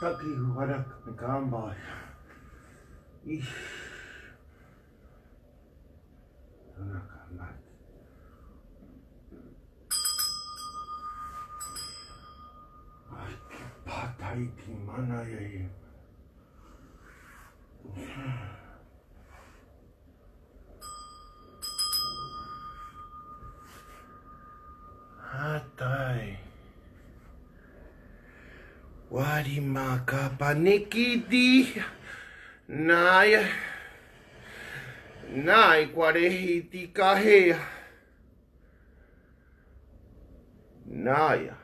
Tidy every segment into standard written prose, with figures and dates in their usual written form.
Taki warak nakambay. Nakambay. Ay, qué patay di mana ya. Atay. Wari makapanikiti. Naya. Nay kwarehiti kahea. Naya.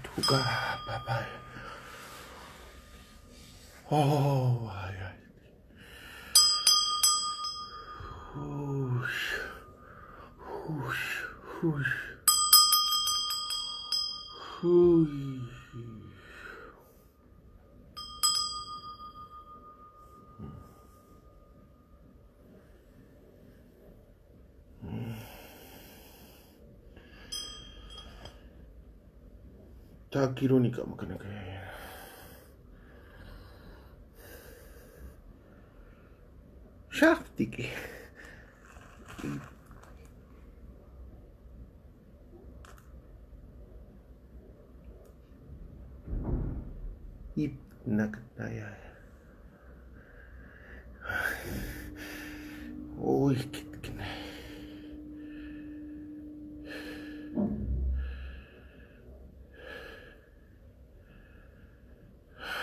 Tuga, papá. Oh, ay, ay. Hush, hush, hush, hush. Tak irónica, makana kaya. Shaftiki. Ip nakataya. Uy, kitkina.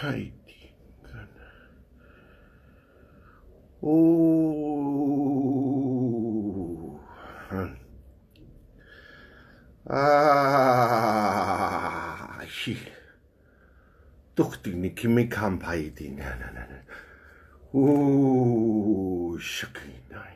Ay, tingana. Shi. Tukti ni kimi kampai di na. Shaki nai.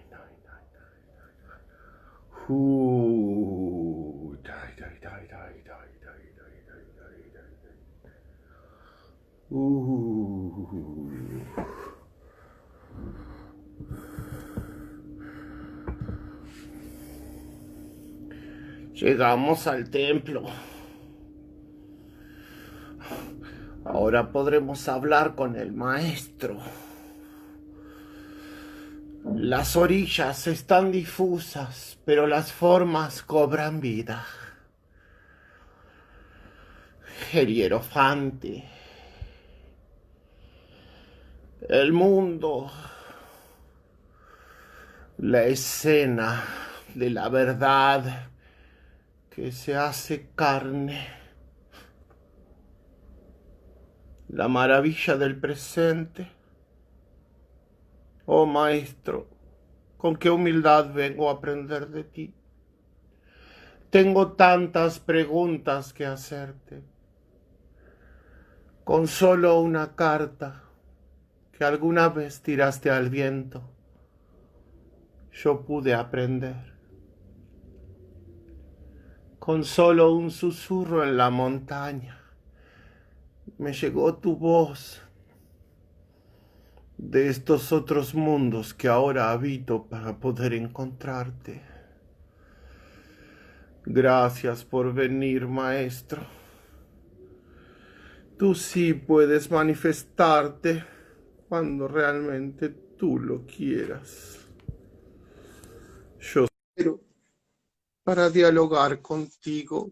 Llegamos al templo. Ahora podremos hablar con el maestro. Las orillas están difusas, pero las formas cobran vida. El hierofante. El mundo. La escena de la verdad que se hace carne. La maravilla del presente. Oh maestro, con qué humildad vengo a aprender de ti. Tengo tantas preguntas que hacerte. Con solo una carta que alguna vez tiraste al viento, yo pude aprender. Con solo un susurro en la montaña, me llegó tu voz de estos otros mundos que ahora habito para poder encontrarte. Gracias por venir, maestro. Tú sí puedes manifestarte cuando realmente tú lo quieras. Yo espero para dialogar contigo.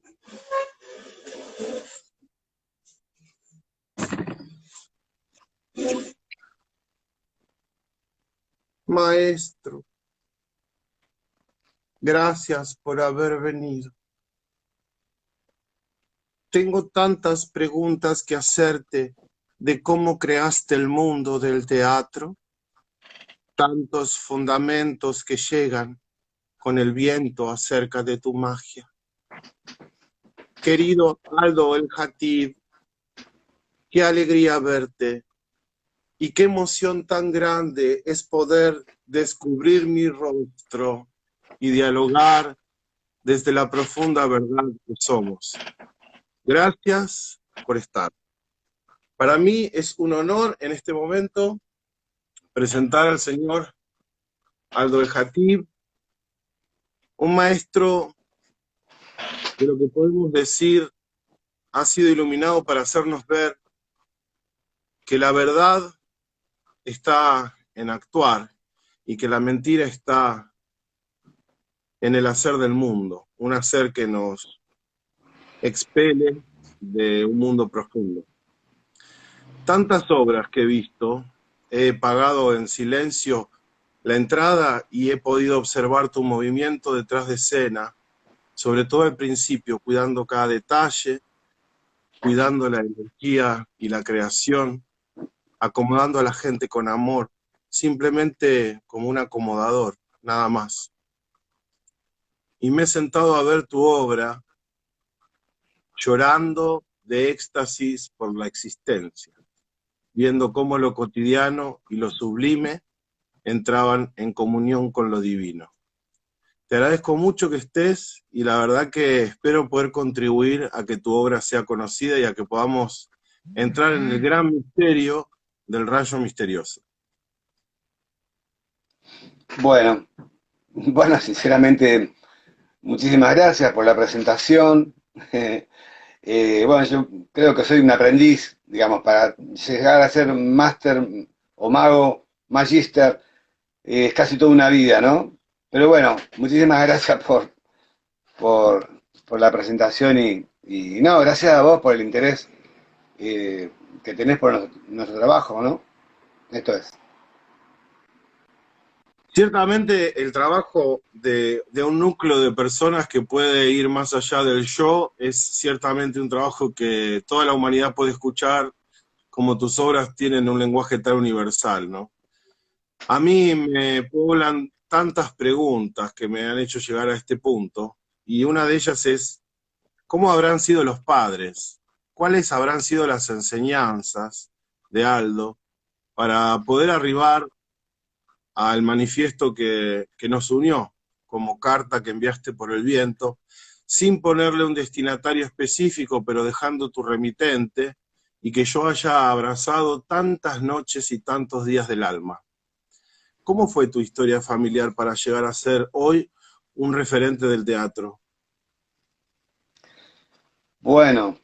Maestro, gracias por haber venido. Tengo tantas preguntas que hacerte de cómo creaste el mundo del teatro, tantos fundamentos que llegan con el viento acerca de tu magia. Querido Aldo El Jatib, qué alegría verte y qué emoción tan grande es poder descubrir mi rostro y dialogar desde la profunda verdad que somos. Gracias por estar. Para mí es un honor en este momento presentar al señor Aldo El Jatib, un maestro de lo que podemos decir ha sido iluminado para hacernos ver que la verdad está en actuar y que la mentira está en el hacer del mundo, un hacer que nos expele de un mundo profundo. Tantas obras que he visto, he pagado en silencio la entrada y he podido observar tu movimiento detrás de escena, sobre todo al principio, cuidando cada detalle, cuidando la energía y la creación, acomodando a la gente con amor, simplemente como un acomodador, nada más. Y me he sentado a ver tu obra, llorando de éxtasis por la existencia, viendo cómo lo cotidiano y lo sublime entraban en comunión con lo divino. Te agradezco mucho que estés y la verdad que espero poder contribuir a que tu obra sea conocida y a que podamos entrar en el gran misterio del rayo misterioso. Bueno, sinceramente, muchísimas gracias por la presentación. Bueno, yo creo que soy un aprendiz, digamos, para llegar a ser máster o mago, magíster, es casi toda una vida, ¿no? Pero bueno, muchísimas gracias por, por la presentación y no, gracias a vos por el interés que tenés por nuestro trabajo, ¿no? Esto es. Ciertamente el trabajo de un núcleo de personas que puede ir más allá del yo es ciertamente un trabajo que toda la humanidad puede escuchar, como tus obras tienen un lenguaje tan universal, ¿no? A mí me poblan tantas preguntas que me han hecho llegar a este punto, y una de ellas es, ¿cómo habrán sido los padres? ¿Cuáles habrán sido las enseñanzas de Aldo para poder arribar al manifiesto que nos unió, como carta que enviaste por el viento, sin ponerle un destinatario específico, pero dejando tu remitente, y que yo haya abrazado tantas noches y tantos días del alma? ¿Cómo fue tu historia familiar para llegar a ser hoy un referente del teatro? Bueno,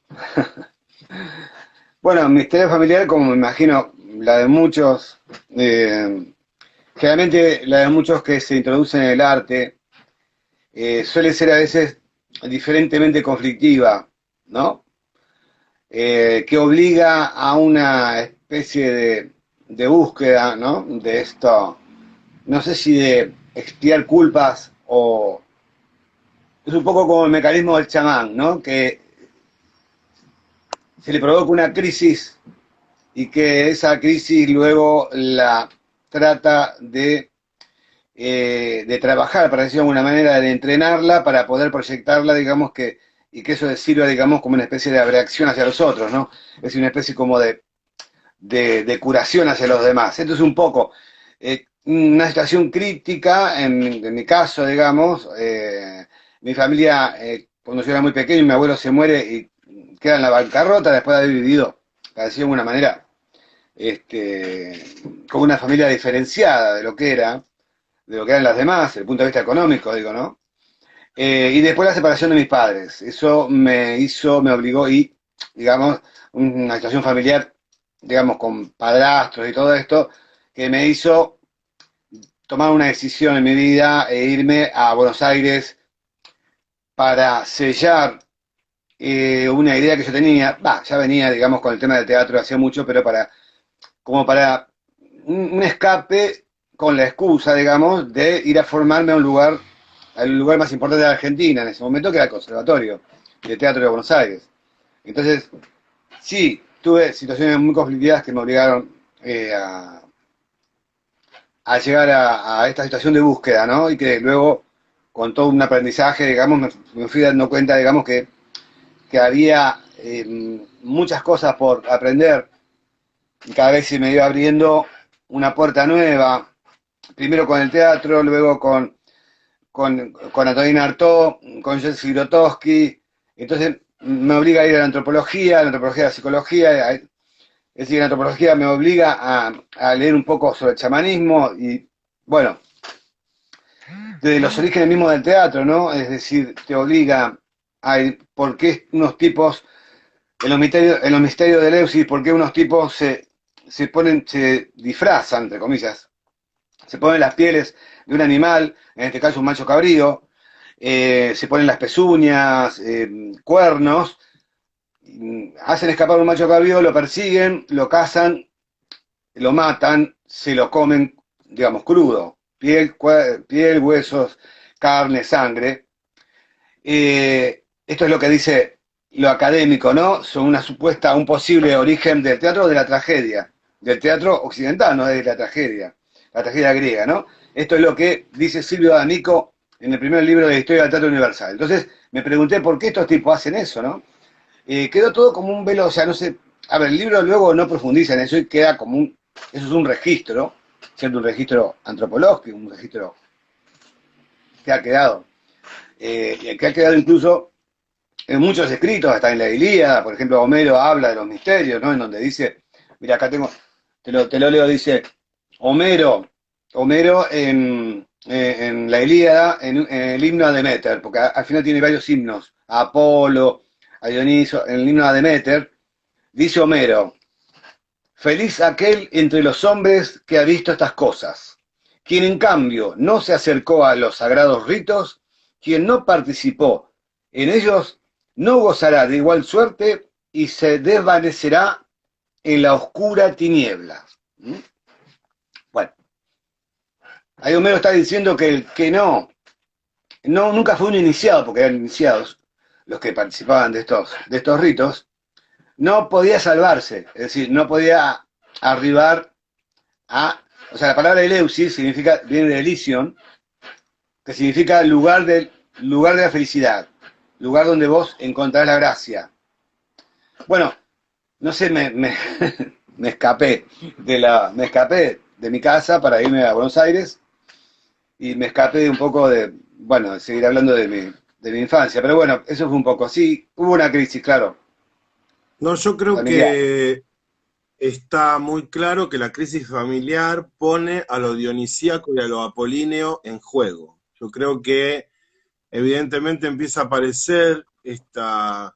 bueno, mi historia familiar, como me imagino la de muchos, generalmente la de muchos que se introducen en el arte, suele ser a veces diferentemente conflictiva, ¿no? Que obliga a una especie de búsqueda, ¿no? De esto, no sé si de expiar culpas o es un poco como el mecanismo del chamán, ¿no? Que se le provoca una crisis y que esa crisis luego la trata de trabajar, para decirlo de alguna manera, de entrenarla para poder proyectarla, digamos, y que eso sirva, digamos, como una especie de reacción hacia los otros, ¿no? Es decir, una especie como de curación hacia los demás. Esto es un poco una situación crítica, en mi caso, digamos, mi familia, cuando yo era muy pequeño, mi abuelo se muere y queda en la bancarrota después de haber vivido, para decirlo de alguna manera, como una familia diferenciada de lo que eran las demás, desde el punto de vista económico, digo, ¿no? Y después la separación de mis padres. Eso me obligó y, digamos, una situación familiar, digamos, con padrastros y todo esto, que me hizo tomar una decisión en mi vida e irme a Buenos Aires para sellar una idea que yo tenía, ya venía, digamos, con el tema del teatro hacía mucho, pero como para un escape con la excusa, digamos, de ir a formarme a un lugar, al lugar más importante de Argentina en ese momento, que era el Conservatorio de Teatro de Buenos Aires. Entonces, sí, tuve situaciones muy conflictivas que me obligaron a llegar a esta situación de búsqueda, ¿no? Y que luego, con todo un aprendizaje, digamos, me fui dando cuenta, digamos, que había muchas cosas por aprender y cada vez se me iba abriendo una puerta nueva, primero con el teatro, luego con Antonina Artaud, con Jesse Grotowski, entonces me obliga a ir a la antropología, a la psicología, es decir, la antropología me obliga a leer un poco sobre el chamanismo y, bueno, desde los orígenes mismos del teatro, ¿no? Es decir, te obliga a ir, por qué unos tipos, en los misterios de Eleusis, por qué unos tipos se disfrazan, entre comillas, se ponen las pieles de un animal, en este caso un macho cabrío, se ponen las pezuñas, cuernos, hacen escapar a un macho cabrío, lo persiguen, lo cazan, lo matan, se lo comen, digamos, crudo, piel, huesos, carne, sangre. Esto es lo que dice lo académico, ¿no? Son un posible origen del teatro de la tragedia, del teatro occidental, no de la tragedia griega, ¿no? Esto es lo que dice Silvio D'Amico en el primer libro de la historia del teatro universal. Entonces me pregunté por qué estos tipos hacen eso, ¿no? Quedó todo como un velo, o sea, no sé, a ver, el libro luego no profundiza en eso y queda como eso es un registro, siendo un registro antropológico, un registro que ha quedado, que ha quedado incluso en muchos escritos, hasta en la Ilíada, por ejemplo, Homero habla de los misterios, ¿no? En donde dice, mira, acá tengo, te lo leo, dice, Homero en la Ilíada, en el himno a Demeter, porque al final tiene varios himnos, a Apolo, a Dioniso, en el himno a Demeter, dice Homero, feliz aquel entre los hombres que ha visto estas cosas, quien en cambio no se acercó a los sagrados ritos, quien no participó en ellos, no gozará de igual suerte y se desvanecerá en la oscura tiniebla. ¿Mm? Bueno, ahí Homero está diciendo que el que no, nunca fue un iniciado, porque eran iniciados los que participaban de estos ritos, no podía salvarse, es decir, no podía arribar o sea, la palabra Eleusis viene de Elysion, que significa lugar de la felicidad, lugar donde vos encontrás la gracia. Bueno, no sé, me escapé me escapé de mi casa para irme a Buenos Aires y me escapé de un poco bueno, de seguir hablando de mi infancia, pero bueno, eso fue un poco, sí, hubo una crisis, claro, No, yo creo familiar. que está muy claro que la crisis familiar pone a lo dionisíaco y a lo apolíneo en juego. Yo creo que evidentemente empieza a aparecer esta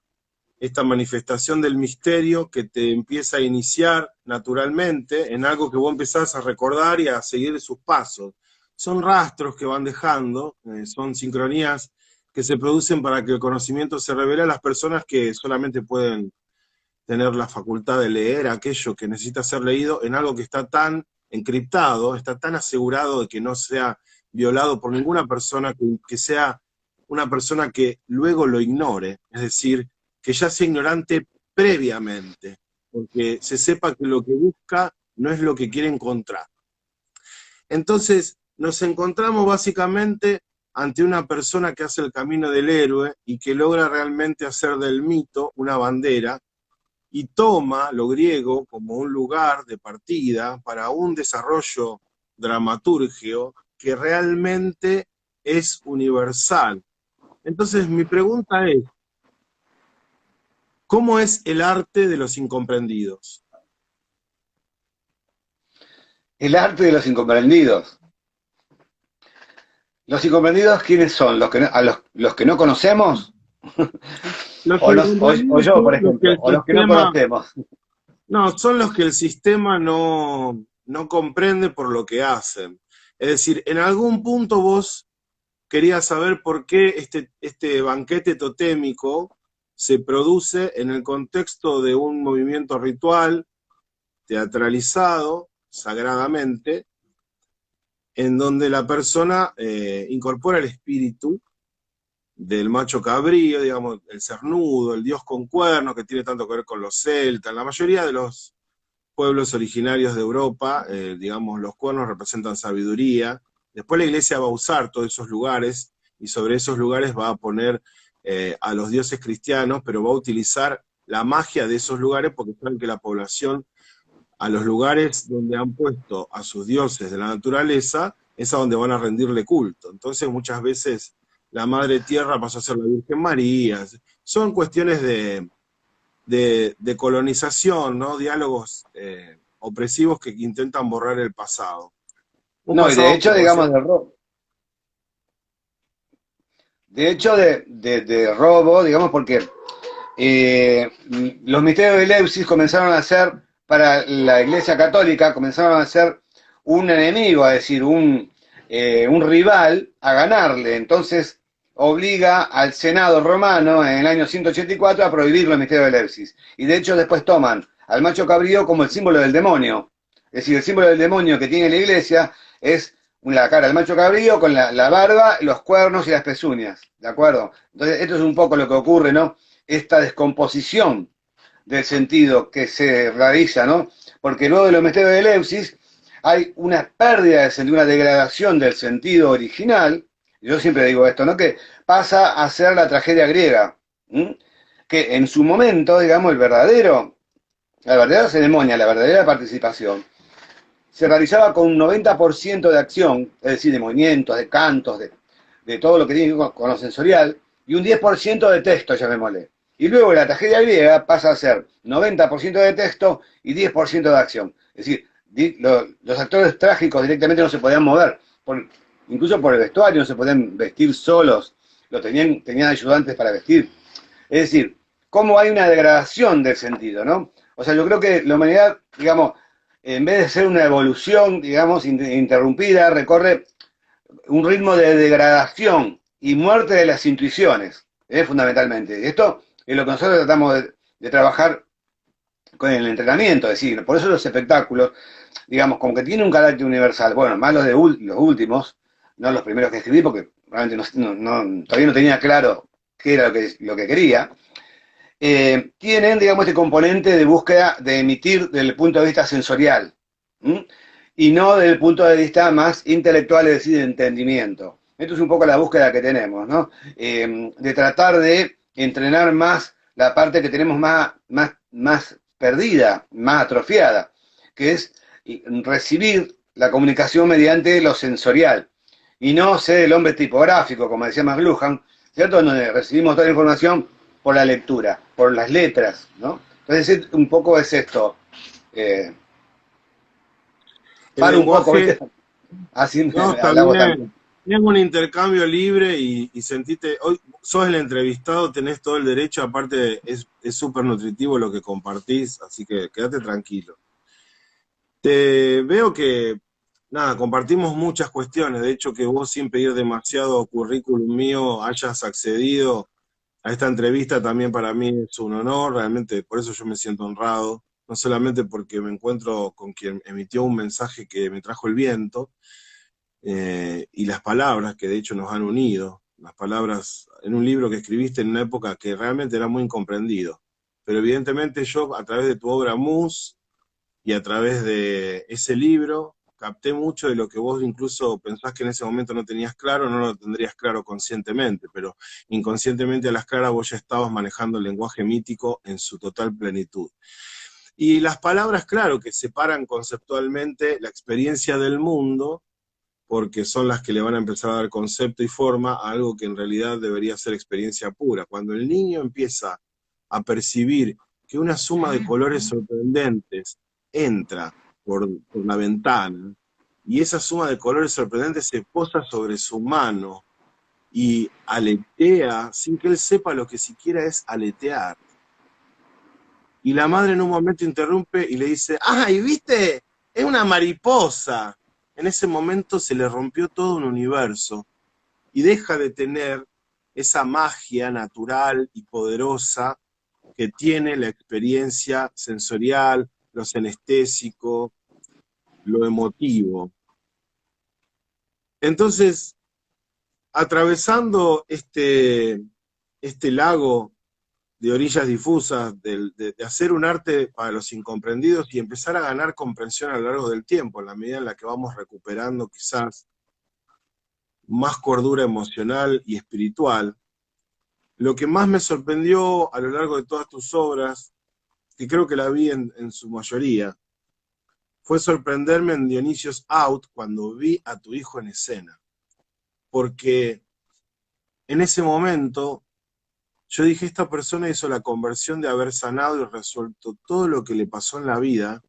manifestación del misterio que te empieza a iniciar naturalmente en algo que vos empezás a recordar y a seguir sus pasos. Son rastros que van dejando, son sincronías que se producen para que el conocimiento se revele a las personas que solamente pueden tener la facultad de leer aquello que necesita ser leído en algo que está tan encriptado, está tan asegurado de que no sea violado por ninguna persona, que sea una persona que luego lo ignore, es decir, que ya sea ignorante previamente, porque se sepa que lo que busca no es lo que quiere encontrar. Entonces, nos encontramos básicamente ante una persona que hace el camino del héroe y que logra realmente hacer del mito una bandera y toma lo griego como un lugar de partida para un desarrollo dramaturgio que realmente es universal. Entonces, mi pregunta es, ¿cómo es el arte de los incomprendidos? El arte de los incomprendidos. ¿Los incomprendidos quiénes son? ¿Los que no conocemos? Los O incomprendidos yo, por son los que ejemplo, el o los que no sistema, conocemos. no, son los que el sistema no comprende por lo que hacen. Es decir, en algún punto vos querías saber por qué este banquete totémico se produce en el contexto de un movimiento ritual teatralizado sagradamente, en donde la persona incorpora el espíritu del macho cabrío, digamos, el cernudo, el dios con cuernos, que tiene tanto que ver con los celtas. La mayoría de los pueblos originarios de Europa, digamos, los cuernos representan sabiduría. Después la iglesia va a usar todos esos lugares y sobre esos lugares va a poner a los dioses cristianos, pero va a utilizar la magia de esos lugares porque saben que la población a los lugares donde han puesto a sus dioses de la naturaleza es a donde van a rendirle culto. Entonces muchas veces la Madre Tierra pasó a ser la Virgen María. Son cuestiones de colonización, ¿no? Diálogos opresivos que intentan borrar el pasado. Un No, y de pasado que, hecho, por digamos, cierto, de robo. De hecho, de robo, digamos, porque los misterios de Eleusis comenzaron a ser, para la Iglesia Católica, comenzaron a ser un enemigo, es decir, un rival a ganarle. Entonces obliga al Senado romano en el año 184 a prohibir los misterios de Eleusis. Y de hecho después toman al macho cabrío como el símbolo del demonio. Es decir, el símbolo del demonio que tiene la Iglesia es la cara del macho cabrío con la barba, los cuernos y las pezuñas. ¿De acuerdo? Entonces esto es un poco lo que ocurre, ¿no? Esta descomposición del sentido que se realiza, ¿no? Porque luego de los misterios de Eleusis hay una pérdida de sentido, una degradación del sentido original. Yo siempre digo esto, ¿no? Que pasa a ser la tragedia griega, ¿m? Que en su momento, digamos, la verdadera ceremonia, la verdadera participación, se realizaba con un 90% de acción, es decir, de movimientos, de cantos, de todo lo que tiene que ver con lo sensorial, y un 10% de texto, llamémosle. Y luego la tragedia griega pasa a ser 90% de texto y 10% de acción. Es decir, los actores trágicos directamente no se podían mover, incluso por el vestuario no se podían vestir solos, tenían ayudantes para vestir. Es decir, cómo hay una degradación del sentido, ¿no? O sea, yo creo que la humanidad, digamos, en vez de ser una evolución, digamos, interrumpida, recorre un ritmo de degradación y muerte de las intuiciones, fundamentalmente. Esto es lo que nosotros tratamos de trabajar con el entrenamiento, es decir, por eso los espectáculos, digamos, como que tienen un carácter universal, bueno, más los últimos, no los primeros que escribí, porque realmente todavía no tenía claro qué era lo que quería, tienen, digamos, este componente de búsqueda de emitir desde el punto de vista sensorial, ¿m? Y no desde el punto de vista más intelectual, es decir, de entendimiento. Esto es un poco la búsqueda que tenemos, ¿no? De tratar de entrenar más la parte que tenemos más perdida, más atrofiada, que es recibir la comunicación mediante lo sensorial, y no ser el hombre tipográfico, como decía McLuhan, ¿cierto? Donde recibimos toda la información por la lectura, por las letras, ¿no? Entonces un poco es esto. Eh, el Paro un poco, lenguaje, ¿viste? Así no, está hablamos también. bien. Es un intercambio libre y sentite, hoy sos el entrevistado, tenés todo el derecho, aparte es súper nutritivo lo que compartís, así que quédate tranquilo. Te veo que, nada, compartimos muchas cuestiones, de hecho que vos sin pedir demasiado currículum mío hayas accedido a esta entrevista también para mí es un honor, realmente por eso yo me siento honrado, no solamente porque me encuentro con quien emitió un mensaje que me trajo el viento, y las palabras que de hecho nos han unido, las palabras en un libro que escribiste en una época que realmente era muy incomprendido. Pero evidentemente yo a través de tu obra Mus y a través de ese libro capté mucho de lo que vos incluso pensás que en ese momento no tenías claro, no lo tendrías claro conscientemente, pero inconscientemente a las claras vos ya estabas manejando el lenguaje mítico en su total plenitud. Y las palabras, claro, que separan conceptualmente la experiencia del mundo, porque son las que le van a empezar a dar concepto y forma a algo que en realidad debería ser experiencia pura. Cuando el niño empieza a percibir que una suma de colores sorprendentes entra por la ventana y esa suma de colores sorprendentes se posa sobre su mano y aletea sin que él sepa lo que siquiera es aletear. Y la madre en un momento interrumpe y le dice, ¡ay, viste! Es una mariposa. En ese momento se le rompió todo un universo y deja de tener esa magia natural y poderosa que tiene la experiencia sensorial, lo senestésico, lo emotivo. Entonces, atravesando este lago de orillas difusas, de hacer un arte para los incomprendidos y empezar a ganar comprensión a lo largo del tiempo, en la medida en la que vamos recuperando quizás más cordura emocional y espiritual. Lo que más me sorprendió a lo largo de todas tus obras, que creo que la vi en su mayoría, fue sorprenderme en Dionisios Out cuando vi a tu hijo en escena. Porque en ese momento yo dije, esta persona hizo la conversión de haber sanado y resuelto todo lo que le pasó en la vida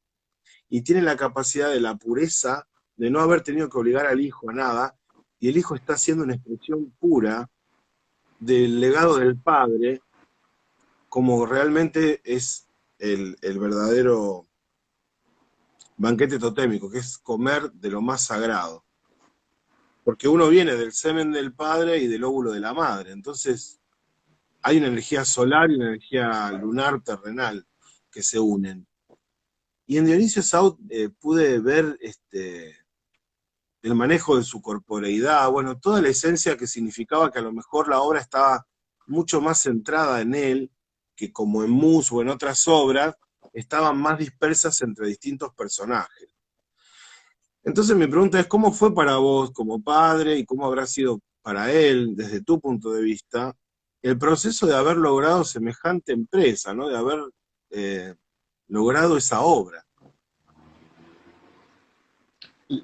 y tiene la capacidad de la pureza de no haber tenido que obligar al hijo a nada, y el hijo está haciendo una expresión pura del legado del padre, como realmente es el verdadero banquete totémico, que es comer de lo más sagrado. Porque uno viene del semen del padre y del óvulo de la madre, entonces hay una energía solar y una energía lunar terrenal que se unen. Y en Dionisio Saut pude ver el manejo de su corporeidad, bueno, toda la esencia que significaba que a lo mejor la obra estaba mucho más centrada en él, que como en Mus o en otras obras, estaban más dispersas entre distintos personajes. Entonces mi pregunta es, ¿cómo fue para vos como padre y cómo habrá sido para él, desde tu punto de vista, el proceso de haber logrado semejante empresa, ¿no? De haber eh, logrado esa obra?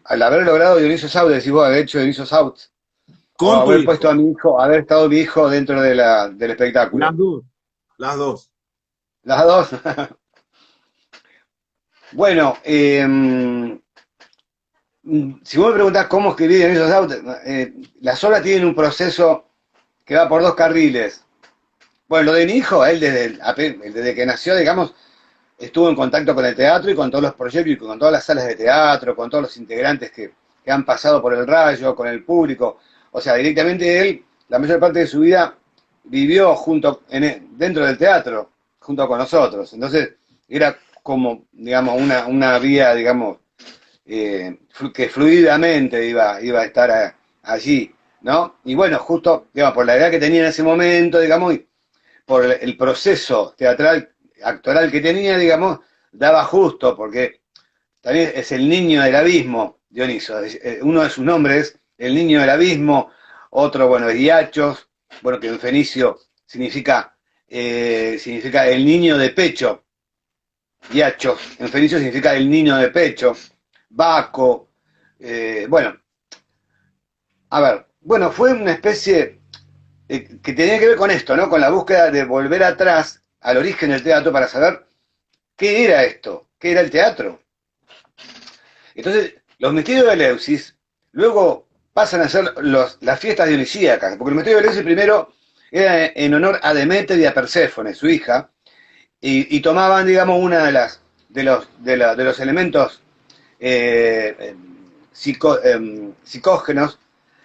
Al haber logrado Dionisio Saut, decís vos, haber hecho Dionisio Saut, o Con tu haber puesto hijo, a mi hijo, haber estado mi hijo dentro de del las espectáculo. dos, las dos. Las dos. Bueno, si vos me preguntás cómo escribí Dionisio Saut, las obras tienen un proceso que va por dos carriles. Bueno, lo de mi hijo, él desde que nació, digamos, estuvo en contacto con el teatro y con todos los proyectos y con todas las salas de teatro, con todos los integrantes que han pasado por el Rayo, con el público. O sea, directamente él, la mayor parte de su vida, vivió dentro del teatro, junto con nosotros. Entonces, era como, digamos, una vía, digamos, que fluidamente iba a estar allí, ¿no? Y bueno, justo, digamos, por la edad que tenía en ese momento, digamos, y por el proceso teatral, actoral que tenía, digamos, daba justo, porque también es el niño del abismo, Dioniso. Uno de sus nombres es el niño del abismo, otro, bueno, es Iachos, bueno, que en fenicio significa el niño de pecho. Iachos, en fenicio significa el niño de pecho. Baco, bueno, a ver, bueno, fue una especie que tenía que ver con esto, ¿no? Con la búsqueda de volver atrás al origen del teatro para saber qué era esto, qué era el teatro. Entonces, los misterios de Eleusis luego pasan a ser las fiestas dionisíacas, porque el misterio de Eleusis primero era en honor a Demeter y a Perséfone, su hija, y tomaban, digamos, una de los elementos psicógenos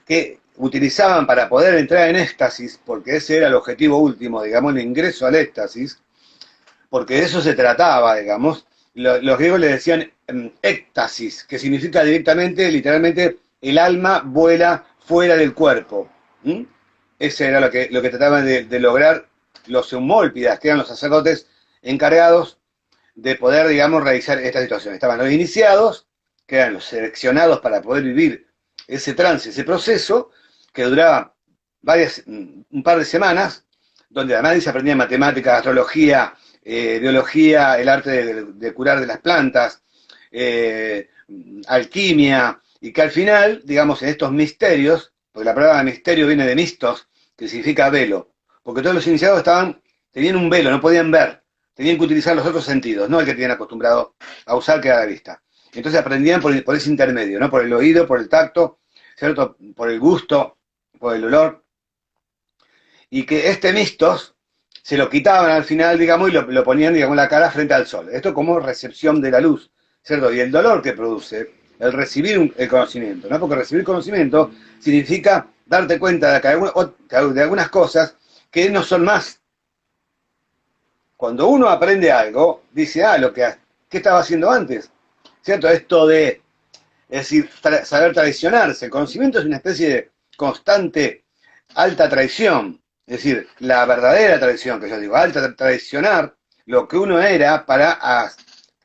que utilizaban para poder entrar en éxtasis, porque ese era el objetivo último, digamos, el ingreso al éxtasis, porque de eso se trataba, digamos. Los griegos le decían éxtasis, que significa directamente, literalmente, el alma vuela fuera del cuerpo. ¿Mm? Ese era lo que trataban de lograr los eumólpidas, que eran los sacerdotes encargados de poder, digamos, realizar esta situación. Estaban los iniciados, que eran los seleccionados para poder vivir ese trance, ese proceso, que duraba un par de semanas, donde además se aprendía matemáticas, astrología, biología, el arte de curar de las plantas, alquimia, y que al final, digamos, en estos misterios, porque la palabra misterio viene de mistos, que significa velo, porque todos los iniciados tenían un velo, no podían ver, tenían que utilizar los otros sentidos, no el que tenían acostumbrado a usar, que era la vista. Entonces aprendían por ese intermedio, ¿no? Por el oído, por el tacto, ¿cierto? Por el gusto, por el olor, y que este mistos se lo quitaban al final, digamos, y lo ponían, digamos, la cara frente al sol. Esto como recepción de la luz, ¿cierto? Y el dolor que produce el recibir el conocimiento, ¿no? Porque recibir conocimiento significa darte cuenta de algunas cosas que no son más. Cuando uno aprende algo, dice, ¿qué estaba haciendo antes? ¿Cierto? Esto de es decir, saber traicionarse. El conocimiento es una especie de constante alta traición, es decir, la verdadera traición, que yo digo, alta traicionar lo que uno era para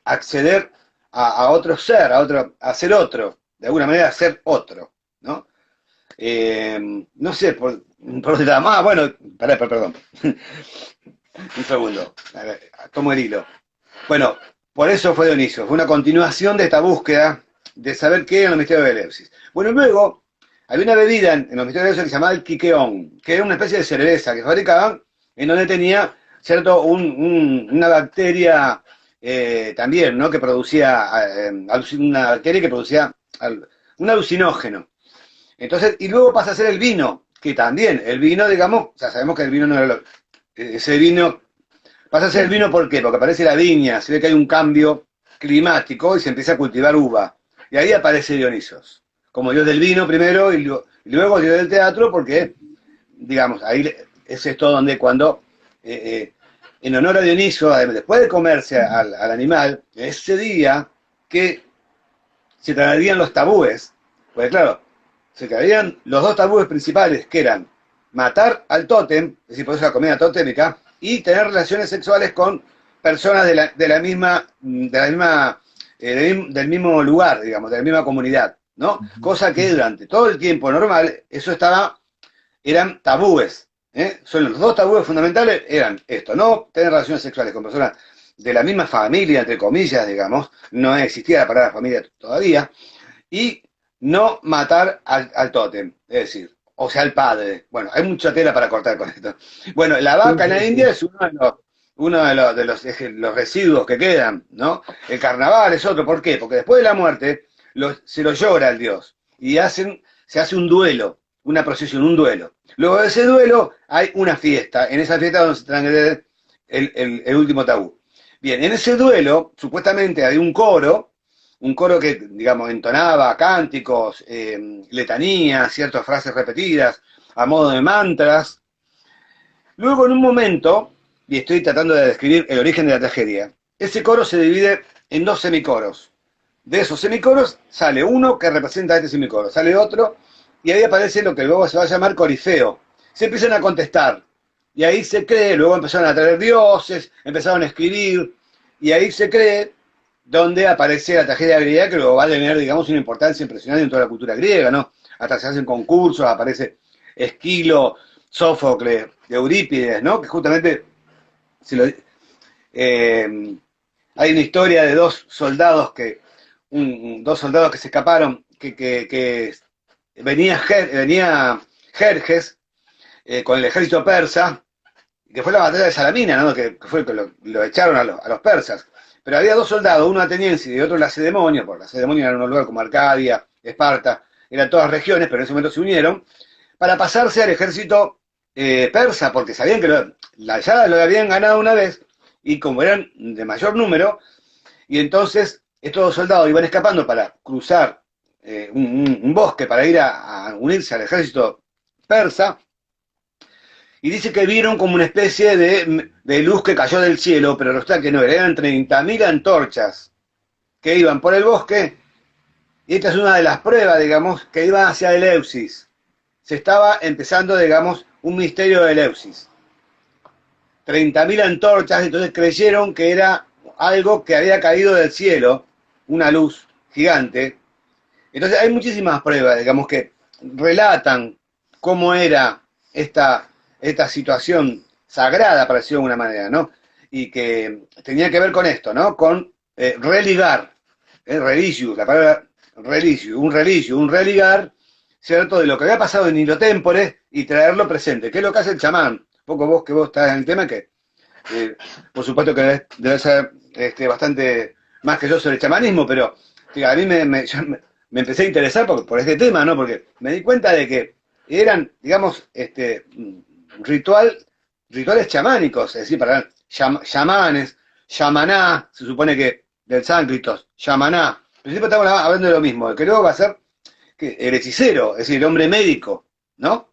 acceder a otro ser, a ser otro, de alguna manera a ser otro, ¿no? No sé, por dónde estaba más, bueno, perdón, un segundo, a ver, tomo el hilo. Bueno, por eso fue Dioniso, fue una continuación de esta búsqueda de saber qué era los misterios de Eleusis. Bueno, luego había una bebida en los misterios de Eleusis que se llamaba el quiqueón, que era una especie de cerveza que fabricaban en donde tenía, ¿cierto?, una bacteria también, ¿no?, que producía, una bacteria que producía un alucinógeno. Entonces, y luego pasa a ser el vino, que también, el vino, digamos, ya sabemos que el vino no era ese vino, pasa a ser el vino, ¿por qué? Porque aparece la viña, se ve que hay un cambio climático y se empieza a cultivar uva. Y ahí aparece Dionisos, como dios del vino primero y luego dios del teatro, porque, digamos, ahí es esto donde cuando, en honor a Dioniso, después de comerse al animal, ese día que se traerían los tabúes, pues claro, se traerían los dos tabúes principales, que eran matar al tótem, es decir, por eso la comida totémica, y tener relaciones sexuales con personas del mismo lugar, digamos, de la misma comunidad, ¿no? Cosa que durante todo el tiempo normal, eso eran tabúes, ¿eh? Son los dos tabúes fundamentales, eran esto, no tener relaciones sexuales con personas de la misma familia, entre comillas, digamos, no existía la palabra familia todavía, y no matar al tótem, es decir, o sea, al padre. Bueno, hay mucha tela para cortar con esto. Bueno, la vaca en la India es uno de los residuos que quedan, ¿no? El carnaval es otro, ¿por qué? Porque después de la muerte se lo llora al dios y se hace un duelo, una procesión, un duelo. Luego de ese duelo hay una fiesta, en esa fiesta donde se transgrede el último tabú. Bien, en ese duelo, supuestamente hay un coro que, digamos, entonaba cánticos, letanías, ciertas frases repetidas, a modo de mantras. Luego, en un momento, y estoy tratando de describir el origen de la tragedia, ese coro se divide en dos semicoros. De esos semicoros sale uno que representa a este semicoro, sale otro, y ahí aparece lo que luego se va a llamar corifeo. Se empiezan a contestar, y ahí se cree, luego empezaron a traer dioses, empezaron a escribir, y ahí se cree donde aparece la tragedia griega, que luego va a tener, digamos, una importancia impresionante en toda la cultura griega, ¿no? Hasta se hacen concursos, aparece Esquilo, Sófocles, Eurípides, ¿no? Que justamente hay una historia de dos soldados que se escaparon, que venía Jerjes con el ejército persa, que fue la batalla de Salamina, ¿no? Que fue que lo echaron a los persas. Pero había dos soldados, uno ateniense y otro lacedemonio, porque lacedemonio era un lugar como Arcadia, Esparta, eran todas regiones, pero en ese momento se unieron, para pasarse al ejército persa, porque sabían que ya lo habían ganado una vez, y como eran de mayor número, y entonces estos dos soldados iban escapando para cruzar un bosque para ir a unirse al ejército persa, y dice que vieron como una especie de luz que cayó del cielo, pero resulta que no, eran 30.000 antorchas que iban por el bosque, y esta es una de las pruebas, digamos, que iban hacia Eleusis. Se estaba empezando, digamos, un misterio de Eleusis. 30.000 antorchas, entonces creyeron que era algo que había caído del cielo, una luz gigante. Entonces hay muchísimas pruebas, digamos, que relatan cómo era esta situación sagrada, por decirlo de alguna manera, ¿no? Y que tenía que ver con esto, ¿no? Con religar, religious, la palabra religious, un religar, ¿cierto? De lo que había pasado en Hilo Témpore y traerlo presente, que es lo que hace el chamán. Un poco vos, que vos estás en el tema, que por supuesto que debe ser bastante más que yo sobre el chamanismo, pero a mí me empecé a interesar por este tema, ¿no? Porque me di cuenta de que eran, digamos, rituales chamánicos, es decir, para chamanes, chamaná, se supone que del sánscrito, chamaná, pero siempre estamos hablando de lo mismo, que luego va a ser el hechicero, es decir, el hombre médico, ¿no?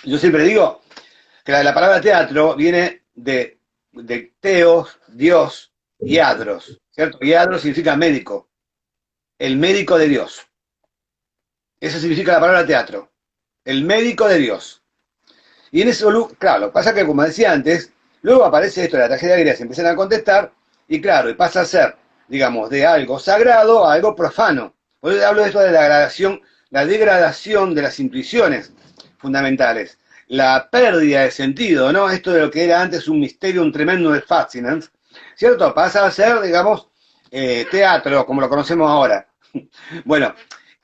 Yo siempre digo que la palabra teatro viene de teos, Dios, y adros, ¿cierto? Y adros significa médico. el médico de Dios. Eso significa la palabra teatro. El médico de Dios. Y en eso, claro, lo que pasa es que, como decía antes, luego aparece esto de la tragedia griega, se empiezan a contestar, y claro, y pasa a ser, digamos, de algo sagrado a algo profano. Por eso hablo de esto de la degradación de las intuiciones fundamentales, la pérdida de sentido, ¿no? Esto de lo que era antes un misterio, un tremendo de fascinance, ¿cierto? Pasa a ser, digamos, teatro, como lo conocemos ahora. Bueno,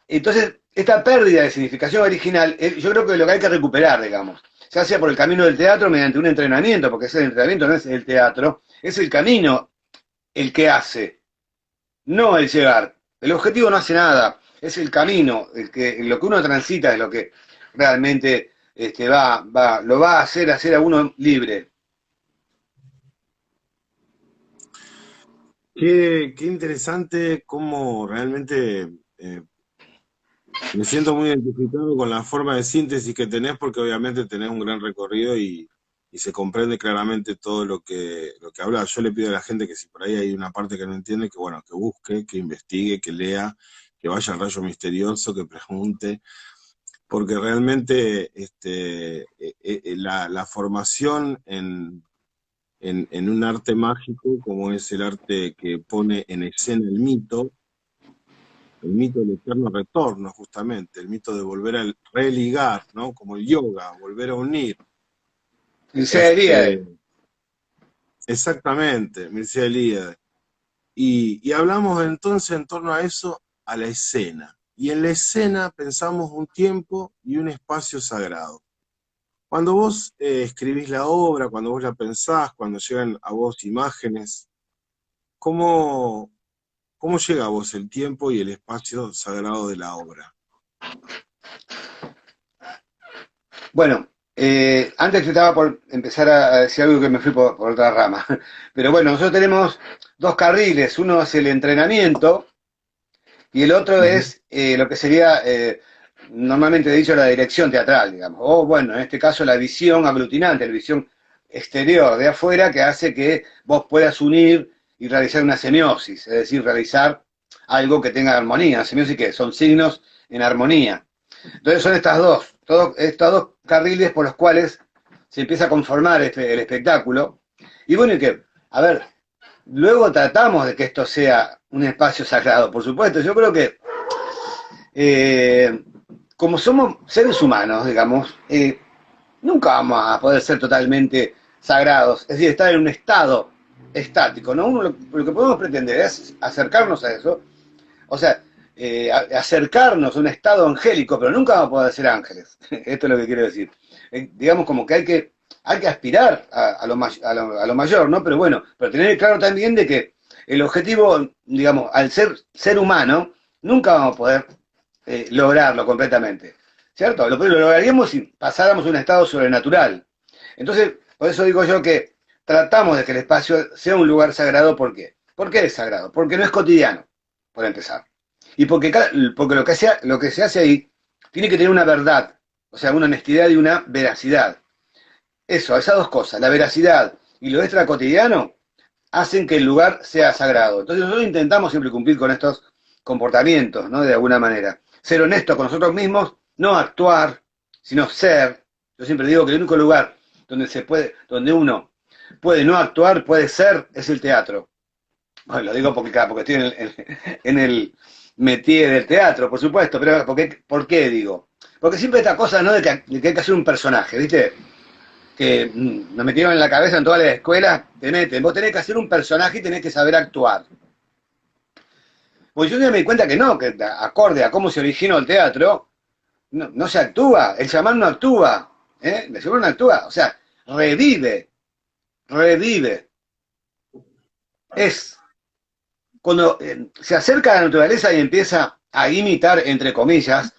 entonces, esta pérdida de significación original, yo creo que es lo que hay que recuperar, digamos. Se hace por el camino del teatro mediante un entrenamiento, porque ese entrenamiento no es el teatro, es el camino el que hace, no el llegar. El objetivo no hace nada, es el camino, lo que uno transita es lo que realmente lo va a hacer a uno libre. Qué interesante cómo realmente me siento muy identificado con la forma de síntesis que tenés, porque obviamente tenés un gran recorrido y se comprende claramente todo lo que hablas. Yo le pido a la gente que si por ahí hay una parte que no entiende, que bueno, que busque, que investigue, que lea, que vaya al Rayo Misterioso, que pregunte, porque realmente la formación en un arte mágico, como es el arte que pone en escena el mito del eterno retorno, justamente, el mito de volver a religar, ¿no? Como el yoga, volver a unir. Mircea Este, Eliade. exactamente, Mircea Eliade. Y hablamos entonces en torno a eso, a la escena. Y en la escena pensamos un tiempo y un espacio sagrado. Cuando vos escribís la obra, cuando vos la pensás, cuando llegan a vos imágenes, ¿cómo, cómo llega a vos el tiempo y el espacio sagrado de la obra? Bueno, antes que estaba por empezar a decir algo que me fui por otra rama. Pero bueno, nosotros tenemos dos carriles. Uno es el entrenamiento y el otro Ujú. es lo que sería normalmente dicho la dirección teatral, digamos. O bueno, en este caso la visión aglutinante, la visión exterior de afuera que hace que vos puedas unir y realizar una semiosis, es decir, realizar algo que tenga armonía. Semiosis que son signos en armonía. Entonces son estos dos carriles por los cuales se empieza a conformar el espectáculo. Y bueno, y que, a ver, luego tratamos de que esto sea un espacio sagrado, por supuesto. Yo creo que eh, como somos seres humanos, digamos, nunca vamos a poder ser totalmente sagrados, es decir, estar en un estado estático, ¿no? Lo que podemos pretender es acercarnos a eso, o sea, acercarnos a un estado angélico, pero nunca vamos a poder ser ángeles. Esto es lo que quiero decir. Digamos como que hay que aspirar a lo mayor, ¿no? Pero bueno, pero tener claro también de que el objetivo, digamos, al ser humano, nunca vamos a poder lograrlo completamente. ¿Cierto? Lo lograríamos si pasáramos a un estado sobrenatural. Entonces, por eso digo yo que tratamos de que el espacio sea un lugar sagrado. ¿Por qué? ¿Por qué es sagrado? Porque no es cotidiano, por empezar. Y porque lo que se hace ahí tiene que tener una verdad, o sea, una honestidad y una veracidad. Eso, esas dos cosas, la veracidad y lo extra cotidiano, hacen que el lugar sea sagrado. Entonces nosotros intentamos siempre cumplir con estos comportamientos, ¿no? De alguna manera. Ser honestos con nosotros mismos, no actuar, sino ser. Yo siempre digo que el único lugar donde uno puede no actuar, puede ser, es el teatro. Bueno, lo digo porque estoy en el métier del teatro, por supuesto, pero ¿por qué digo? Porque siempre esta cosa, ¿no? De que hay que hacer un personaje, ¿viste? Que nos metieron en la cabeza en todas las escuelas, vos tenés que hacer un personaje y tenés que saber actuar. Pues yo ya me di cuenta que no, que acorde a cómo se originó el teatro, no se actúa, el chamán no actúa, el chamán no actúa, o sea, revive, revive. Es cuando se acerca a la naturaleza y empieza a imitar, entre comillas,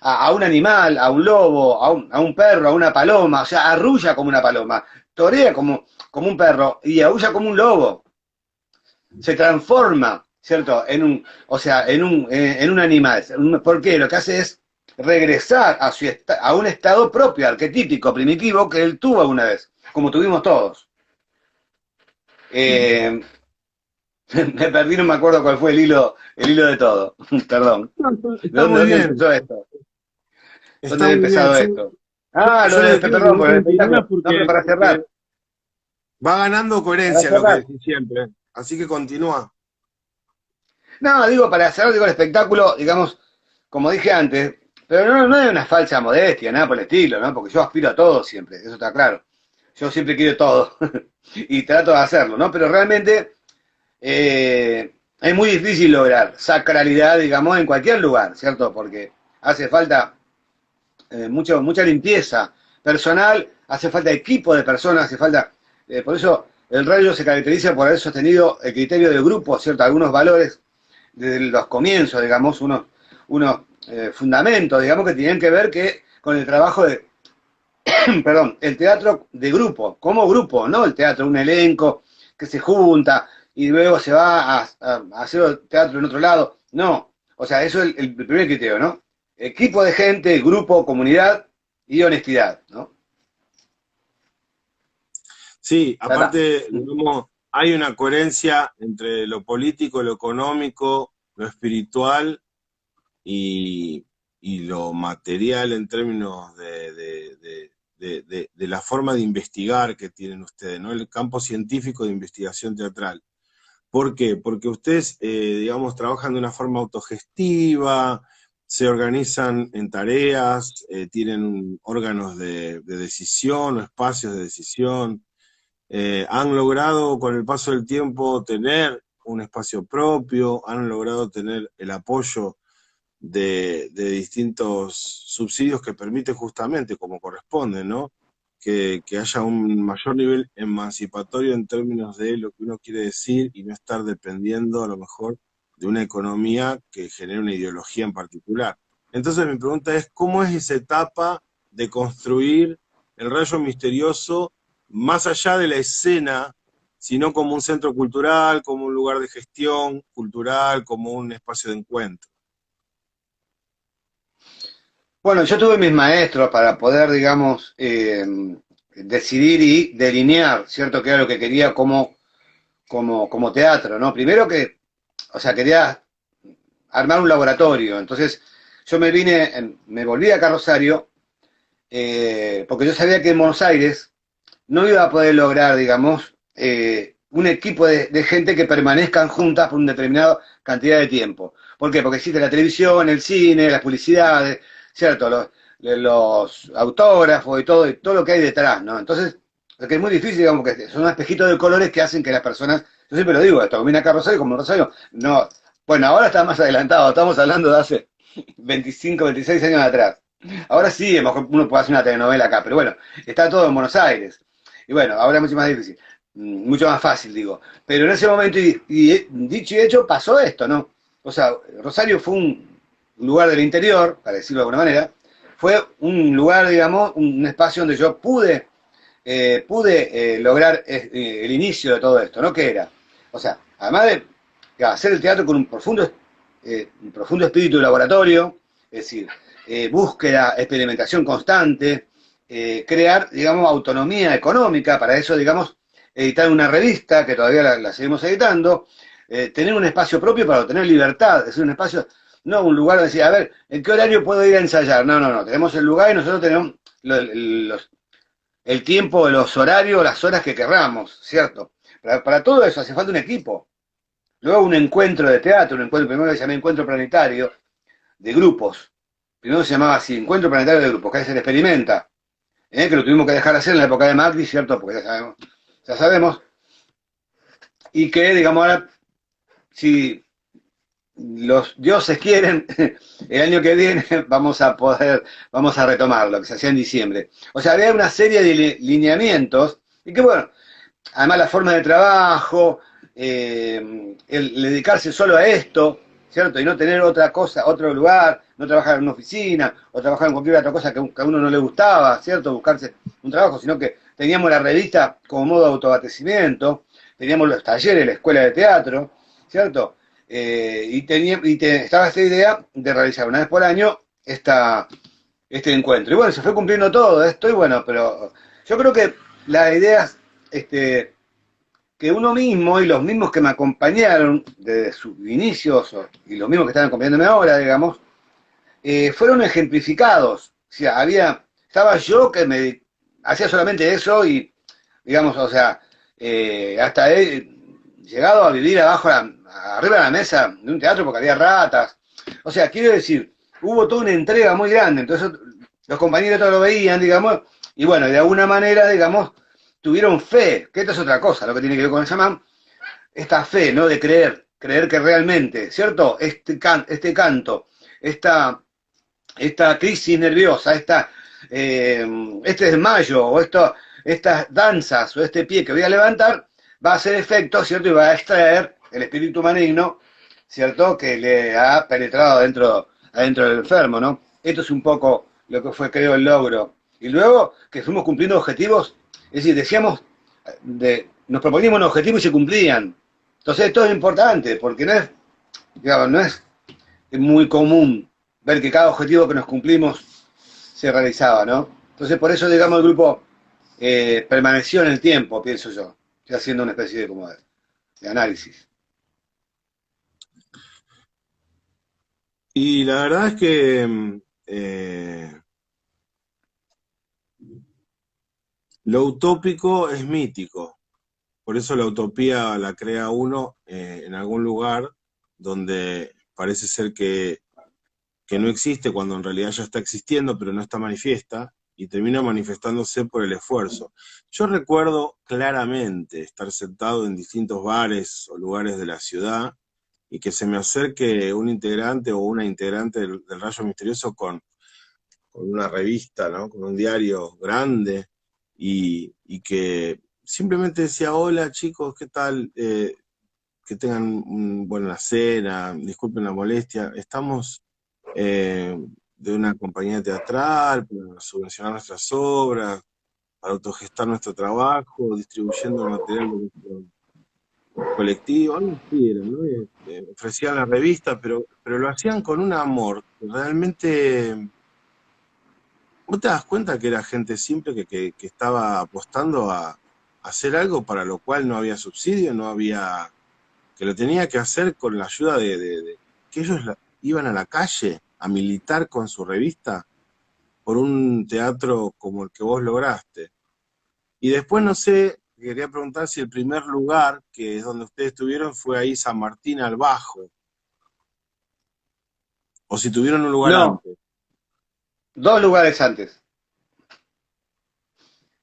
a un animal, a un lobo, a un perro, a una paloma, o sea, arrulla como una paloma, torea como un perro y aúlla como un lobo. Se transforma, ¿cierto? O sea, en un animal. ¿Por qué? Lo que hace es regresar a un estado propio, arquetípico, primitivo, que él tuvo alguna vez, como tuvimos todos. Eh, Me perdí, no me acuerdo cuál fue el hilo de todo. Perdón. Está De muy dónde bien, empezó esto? ¿Dónde está había muy bien. empezado esto? Ah, Yo le decía que perdón, vos por el continuás espectáculo. No, pero para porque cerrar, va ganando para coherencia lo que cerrar. decís siempre. Así que continúa. No, digo, para cerrar, digo, el espectáculo, digamos, como dije antes, pero no es una falsa modestia, nada por el estilo, ¿no? Porque yo aspiro a todo siempre, eso está claro. Yo siempre quiero todo y trato de hacerlo, ¿no? Pero realmente es muy difícil lograr sacralidad, digamos, en cualquier lugar, ¿cierto? Porque hace falta mucha limpieza personal, hace falta equipo de personas, hace falta... por eso el radio se caracteriza por haber sostenido el criterio de grupo, ¿cierto? Algunos valores desde los comienzos, digamos, unos fundamentos, digamos, que tienen que ver que con el trabajo de, perdón, el teatro de grupo, no el teatro, un elenco que se junta y luego se va a hacer teatro en otro lado. No, o sea, eso es el primer criterio, ¿no? Equipo de gente, grupo, comunidad y honestidad, ¿no? Sí, Ya está. aparte, digamos, hay una coherencia entre lo político, lo económico, lo espiritual y, y lo material en términos de la forma de investigar que tienen ustedes, ¿no? El campo científico de investigación teatral. ¿Por qué? Porque ustedes, digamos, trabajan de una forma autogestiva, se organizan en tareas, tienen órganos de decisión o espacios de decisión, han logrado con el paso del tiempo tener un espacio propio, han logrado tener el apoyo de distintos subsidios que permiten justamente, como corresponde, ¿no? Que haya un mayor nivel emancipatorio en términos de lo que uno quiere decir y no estar dependiendo a lo mejor de una economía que genere una ideología en particular. Entonces mi pregunta es, ¿cómo es esa etapa de construir el Rayo Misterioso más allá de la escena, sino como un centro cultural, como un lugar de gestión cultural, como un espacio de encuentro? Bueno, yo tuve mis maestros para poder, digamos, decidir y delinear, ¿cierto? Que era lo que quería como teatro, ¿no? Primero que, o sea, quería armar un laboratorio. Entonces, yo me volví acá a Rosario, porque yo sabía que en Buenos Aires no iba a poder lograr, digamos, un equipo de gente que permanezcan juntas por una determinada cantidad de tiempo. ¿Por qué? Porque existe la televisión, el cine, las publicidades, ¿cierto? Los autógrafos y todo lo que hay detrás, ¿no? Entonces, lo que es muy difícil, digamos, que son un espejito de colores que hacen que las personas, yo siempre lo digo, esto, vine acá a Rosario como Rosario, no, bueno, ahora está más adelantado, estamos hablando de hace 25, 26 años atrás. Ahora sí, a lo mejor uno puede hacer una telenovela acá, pero bueno, está todo en Buenos Aires. Y bueno, ahora es mucho más difícil, mucho más fácil, digo. Pero en ese momento, dicho y hecho, pasó esto, ¿no? O sea, Rosario fue un lugar del interior, para decirlo de alguna manera, fue un lugar, digamos, un espacio donde yo pude lograr el inicio de todo esto, ¿no? ¿Qué era? O sea, además de hacer el teatro con un profundo espíritu de laboratorio, es decir, búsqueda, experimentación constante, crear, digamos, autonomía económica, para eso, digamos, editar una revista, que todavía la seguimos editando, tener un espacio propio para tener libertad, es decir, un espacio, no un lugar donde decir, a ver, ¿en qué horario puedo ir a ensayar? No, tenemos el lugar y nosotros tenemos el tiempo, los horarios, las horas que querramos, ¿cierto? Para todo eso hace falta un equipo. Luego un encuentro de teatro, un encuentro, primero se llamé encuentro planetario, de grupos. Primero se llamaba así, encuentro planetario de grupos, que a veces se experimenta, que lo tuvimos que dejar hacer en la época de Macri, ¿cierto? Porque ya sabemos, y que, digamos, ahora, si los dioses quieren, el año que viene vamos a retomar lo que se hacía en diciembre. O sea, había una serie de lineamientos, y que bueno, además la forma de trabajo, el dedicarse solo a esto, ¿cierto? Y no tener otra cosa, otro lugar, no trabajar en una oficina o trabajar en cualquier otra cosa que a uno no le gustaba, ¿cierto? Buscarse un trabajo, sino que teníamos la revista como modo de autoabastecimiento, teníamos los talleres, la escuela de teatro, ¿cierto? Estaba esta idea de realizar una vez por año este encuentro. Y bueno, se fue cumpliendo todo esto, y bueno, pero yo creo que las ideas este, que uno mismo y los mismos que me acompañaron desde sus inicios y los mismos que están acompañándome ahora, digamos, fueron ejemplificados. O sea, estaba yo que me hacía solamente eso y, digamos, o sea, hasta he llegado a vivir arriba de la mesa de un teatro porque había ratas. O sea, quiero decir, hubo toda una entrega muy grande, entonces los compañeros todos lo veían, digamos, y bueno, de alguna manera, digamos, tuvieron fe, que esto es otra cosa, lo que tiene que ver con el chamán, esta fe, ¿no? De creer que realmente, ¿cierto? Este canto, esta crisis nerviosa, este desmayo, o estas danzas, o este pie que voy a levantar, va a hacer efecto, ¿cierto? Y va a extraer el espíritu maligno, ¿cierto? Que le ha penetrado adentro del enfermo, ¿no? Esto es un poco lo que fue, creo, el logro. Y luego que fuimos cumpliendo objetivos, es decir, nos proponíamos un objetivo y se cumplían. Entonces esto es importante, porque digamos, no es muy común ver que cada objetivo que nos cumplimos se realizaba, ¿no? Entonces por eso, digamos, el grupo permaneció en el tiempo, pienso yo. Estoy haciendo una especie de, como de análisis. Y la verdad es que lo utópico es mítico. Por eso la utopía la crea uno en algún lugar donde parece ser que no existe cuando en realidad ya está existiendo, pero no está manifiesta, y termina manifestándose por el esfuerzo. Yo recuerdo claramente estar sentado en distintos bares o lugares de la ciudad y que se me acerque un integrante o una integrante del Rayo Misterioso con una revista, ¿no? Con un diario grande y que simplemente decía, hola chicos, ¿qué tal? Que tengan buena cena, disculpen la molestia, estamos de una compañía teatral para subvencionar nuestras obras, para autogestar nuestro trabajo, distribuyendo material de nuestro colectivo, algo así era, ¿no? Ofrecían la revista, pero lo hacían con un amor que realmente. ¿Vos te das cuenta que era gente simple que estaba apostando a hacer algo para lo cual no había subsidio, no había, que lo tenía que hacer con la ayuda que ellos iban a la calle a militar con su revista por un teatro como el que vos lograste? Y después no sé, quería preguntar si el primer lugar, que es donde ustedes estuvieron, fue ahí San Martín al Bajo, o si tuvieron un lugar No, antes. 2 lugares antes.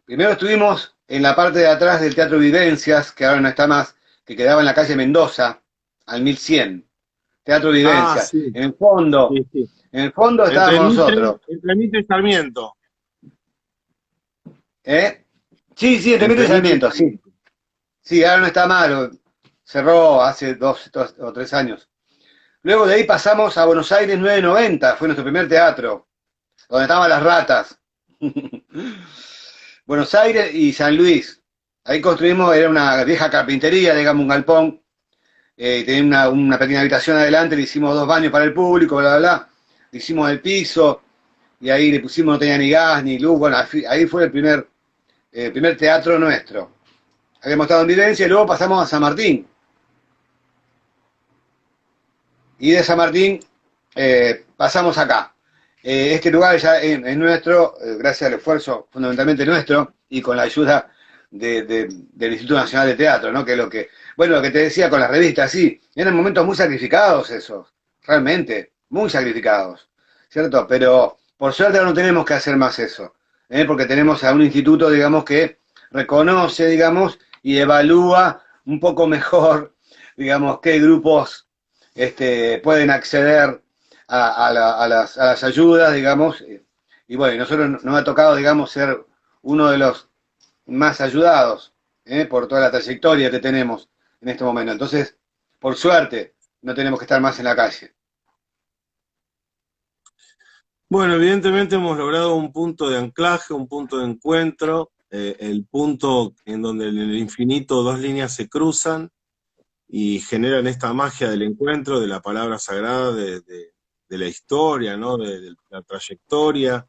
Primero estuvimos en la parte de atrás del Teatro Vivencias, que ahora no está más, que quedaba en la calle Mendoza, al 1100. Teatro Ah, Vivencias. sí, En sí, sí. el fondo estábamos nosotros. Entre Mitre y Sarmiento. ¿Eh? Sí, sí, entre Mitre y Entre Mitre y Sarmiento, sí. Sarmiento. Sí, ahora no está mal, cerró hace 2 o 3 años. Luego de ahí pasamos a Buenos Aires 990, fue nuestro primer teatro, donde estaban las ratas. Buenos Aires y San Luis. Ahí construimos, era una vieja carpintería, digamos, un galpón. Tenía una pequeña habitación adelante, le hicimos 2 baños para el público, bla, bla, bla. Le hicimos el piso, y ahí le pusimos, no tenía ni gas ni luz. Bueno, ahí fue el primer teatro nuestro. Habíamos estado en Vivencia y luego pasamos a San Martín. Y de San Martín pasamos acá. Este lugar ya es nuestro, gracias al esfuerzo fundamentalmente nuestro y con la ayuda del Instituto Nacional de Teatro, ¿no? Que es lo que te decía con las revistas, sí, eran momentos muy sacrificados esos, realmente, muy sacrificados, ¿cierto? Pero por suerte ahora no tenemos que hacer más eso, porque tenemos a un instituto, digamos, que reconoce, digamos, y evalúa un poco mejor, digamos, qué grupos pueden acceder a las ayudas, digamos, y bueno, nosotros nos ha tocado, digamos, ser uno de los más ayudados por toda la trayectoria que tenemos en este momento. Entonces, por suerte, no tenemos que estar más en la calle. Bueno, evidentemente hemos logrado un punto de anclaje, un punto de encuentro, el punto en donde en el infinito dos líneas se cruzan y generan esta magia del encuentro, de la palabra sagrada, de la historia, ¿no? De la trayectoria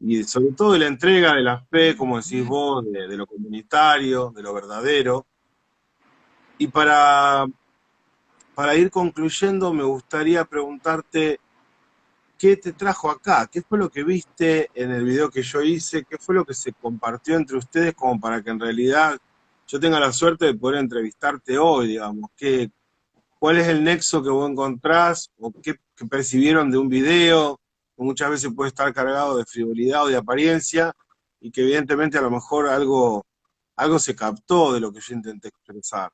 y sobre todo de la entrega de la fe, como decís vos, de lo comunitario, de lo verdadero. Y para ir concluyendo, me gustaría preguntarte, ¿qué te trajo acá? ¿Qué fue lo que viste en el video que yo hice? ¿Qué fue lo que se compartió entre ustedes como para que en realidad yo tenga la suerte de poder entrevistarte hoy, digamos? ¿Cuál es el nexo que vos encontrás o qué percibieron de un video que muchas veces puede estar cargado de frivolidad o de apariencia y que evidentemente a lo mejor algo se captó de lo que yo intenté expresar?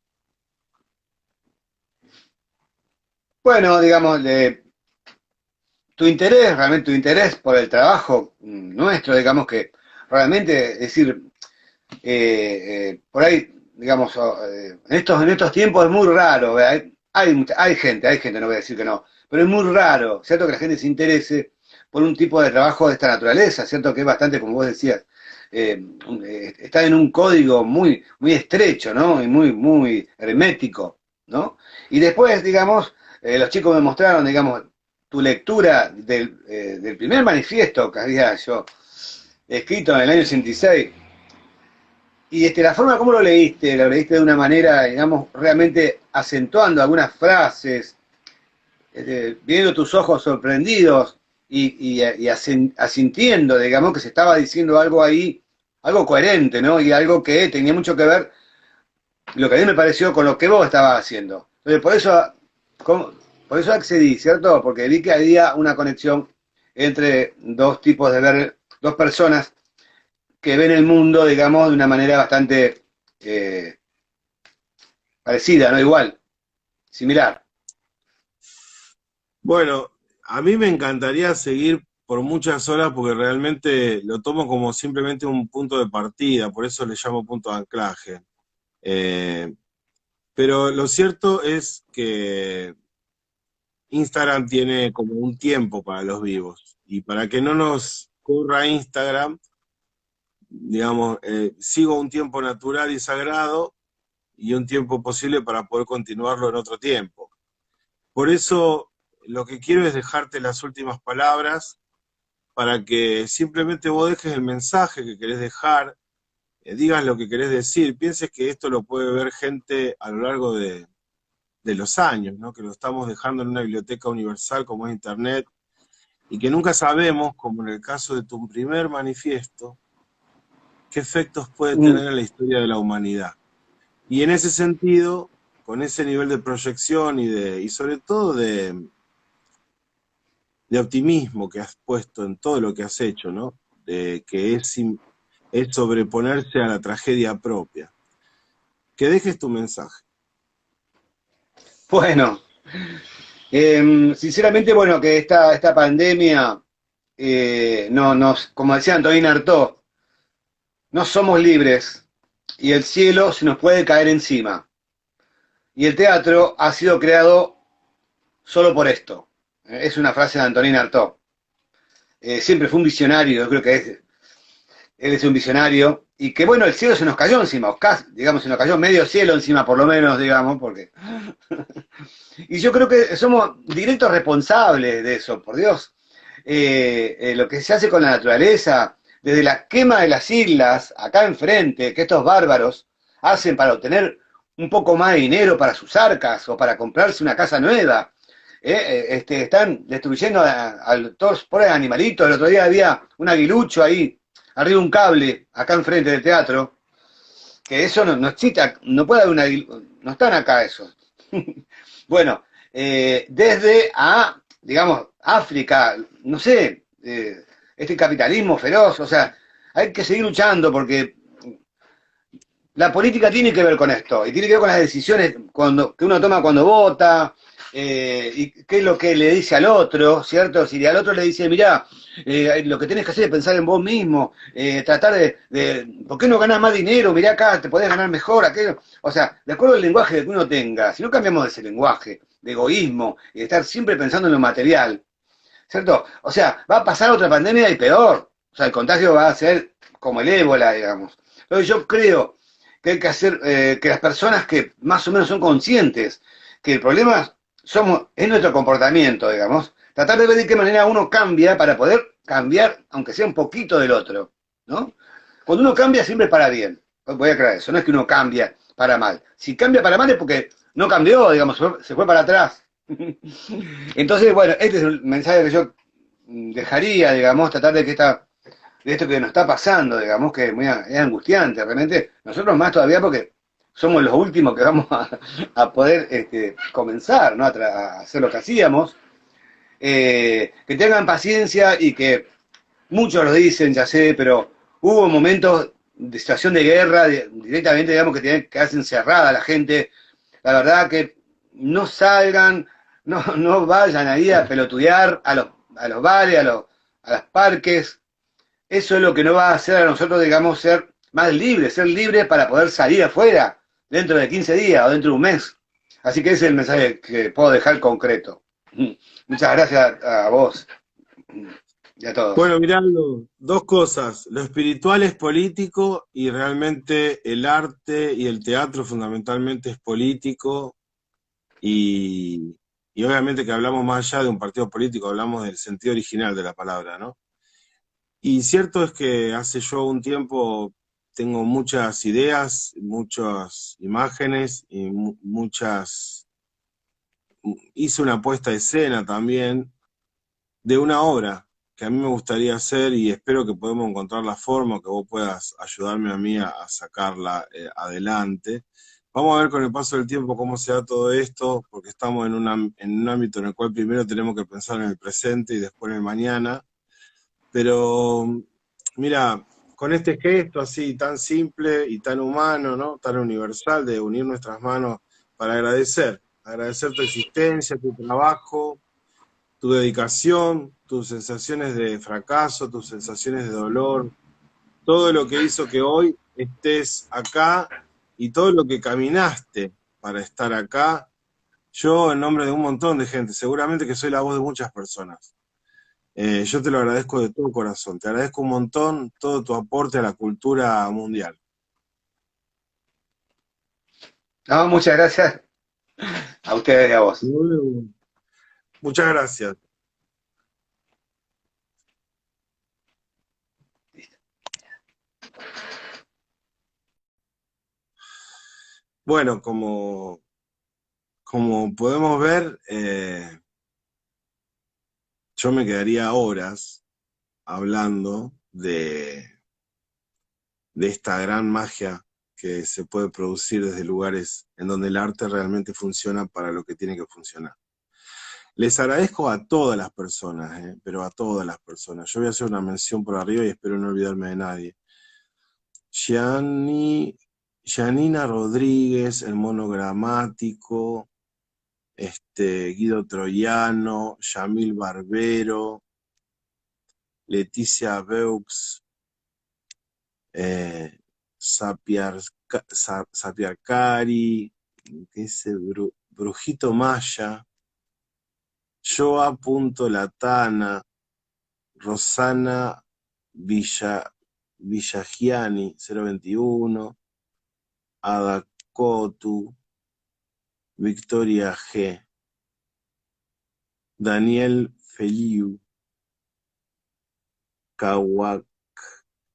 Bueno, digamos, tu interés, realmente tu interés por el trabajo nuestro, digamos que realmente, es decir, por ahí, digamos, en estos tiempos es muy raro, hay gente, no voy a decir que no, pero es muy raro, ¿cierto? Que la gente se interese por un tipo de trabajo de esta naturaleza, ¿cierto? Que es bastante, como vos decías, está en un código muy, muy estrecho, ¿no? Y muy, muy hermético, ¿no? Y después, digamos, los chicos me mostraron, digamos, tu lectura del primer manifiesto que había yo escrito en el año 86. Y la forma como lo leíste de una manera, digamos, realmente acentuando algunas frases, viendo tus ojos sorprendidos asintiendo, digamos, que se estaba diciendo algo ahí, algo coherente, ¿no? Y algo que tenía mucho que ver, lo que a mí me pareció, con lo que vos estabas haciendo. Entonces, como- por eso accedí, ¿cierto? Porque vi que había una conexión entre dos tipos de ver, dos personas que ven el mundo, digamos, de una manera bastante parecida, no igual, similar. Bueno, a mí me encantaría seguir por muchas horas porque realmente lo tomo como simplemente un punto de partida, por eso le llamo punto de anclaje. Eh, pero lo cierto es que Instagram tiene como un tiempo para los vivos y para que no nos corra Instagram, digamos, sigo un tiempo natural y sagrado y un tiempo posible para poder continuarlo en otro tiempo. Por eso lo que quiero es dejarte las últimas palabras para que simplemente vos dejes el mensaje que querés dejar, digas lo que querés decir, pienses que esto lo puede ver gente a lo largo de los años, ¿no? Que lo estamos dejando en una biblioteca universal como es Internet, y que nunca sabemos, como en el caso de tu primer manifiesto, qué efectos puede Mm, tener en la historia de la humanidad. Y en ese sentido, con ese nivel de proyección y sobre todo de optimismo que has puesto en todo lo que has hecho, ¿no? Que es sobreponerse a la tragedia propia. Que dejes tu mensaje. bueno, sinceramente, bueno, que esta pandemia, no nos, como decía Antonín Artaud, no somos libres y el cielo se nos puede caer encima. Y el teatro ha sido creado solo por esto. Es una frase de Antonín Artaud. Siempre fue un visionario, yo creo que él es un visionario, y que bueno, el cielo se nos cayó encima, digamos, se nos cayó medio cielo encima por lo menos, digamos, porque... Y yo creo que somos directos responsables de eso, por Dios. Lo que se hace con la naturaleza, desde la quema de las islas, acá enfrente, que estos bárbaros hacen para obtener un poco más de dinero para sus arcas o para comprarse una casa nueva. Están destruyendo a todos los pobres animalitos. El otro día había un aguilucho ahí, arriba de un cable, acá enfrente del teatro, que eso no existe, no puede haber no están acá esos. Bueno, desde digamos, África, no sé, este capitalismo feroz, o sea, hay que seguir luchando porque la política tiene que ver con esto, y tiene que ver con las decisiones que uno toma cuando vota, y qué es lo que le dice al otro, ¿cierto? Si al otro le dice, mirá, lo que tenés que hacer es pensar en vos mismo, tratar ¿por qué no ganás más dinero? Mirá acá, te podés ganar mejor, aquello. O sea, de acuerdo al lenguaje que uno tenga, si no cambiamos ese lenguaje de egoísmo y de estar siempre pensando en lo material, ¿cierto? O sea, va a pasar otra pandemia y peor. O sea, el contagio va a ser como el ébola, digamos. Entonces yo creo que hay que hacer que las personas que más o menos son conscientes que el problema es nuestro comportamiento, digamos, tratar de ver de qué manera uno cambia para poder cambiar, aunque sea un poquito del otro, ¿no? Cuando uno cambia siempre para bien. Voy a aclarar eso, no es que uno cambia para mal. Si cambia para mal es porque no cambió, digamos, se fue para atrás. Entonces, bueno, este es el mensaje que yo dejaría, digamos, tratar de que de esto que nos está pasando, digamos, que es angustiante, realmente, nosotros más todavía porque somos los últimos que vamos a poder comenzar, ¿no? A hacer lo que hacíamos, que tengan paciencia y que muchos lo dicen, ya sé, pero hubo momentos de situación de guerra, directamente, digamos, que tienen que quedarse encerrada la gente. La verdad que no salgan, no vayan ahí a pelotudear a los bares, a los parques. Eso es lo que nos va a hacer a nosotros, digamos, ser libres para poder salir afuera dentro de 15 días o dentro de un mes. Así que ese es el mensaje que puedo dejar concreto. Muchas gracias a vos y a todos. Bueno, mirando dos cosas. Lo espiritual es político y realmente el arte y el teatro fundamentalmente es político y, y obviamente que hablamos más allá de un partido político, hablamos del sentido original de la palabra, ¿no? Y cierto es que hace yo un tiempo tengo muchas ideas, muchas imágenes y hice una puesta de escena también de una obra que a mí me gustaría hacer y espero que podamos encontrar la forma, que vos puedas ayudarme a mí a sacarla adelante. Vamos a ver con el paso del tiempo cómo se da todo esto, porque estamos en un ámbito en el cual primero tenemos que pensar en el presente y después en el mañana. Pero mira, con este gesto así tan simple y tan humano, ¿no? Tan universal de unir nuestras manos para agradecer tu existencia, tu trabajo, tu dedicación, tus sensaciones de fracaso, tus sensaciones de dolor, todo lo que hizo que hoy estés acá y todo lo que caminaste para estar acá. Yo, en nombre de un montón de gente, seguramente que soy la voz de muchas personas. Yo te lo agradezco de todo corazón. Te agradezco un montón todo tu aporte a la cultura mundial. No, muchas gracias a ustedes y a vos. Muchas gracias. Bueno, como podemos ver, yo me quedaría horas hablando de esta gran magia que se puede producir desde lugares en donde el arte realmente funciona para lo que tiene que funcionar. Les agradezco a todas las personas, pero a todas las personas. Yo voy a hacer una mención por arriba y espero no olvidarme de nadie. Gianina Rodríguez, el monogramático, Guido Troiano, Yamil Barbero, Leticia Beux, Sapiarcari, ¿qué dice? Brujito Maya, Joa.latana, Rosana Villagiani, 021, Ada Cotu, Victoria G, Daniel Feliu, Kawak,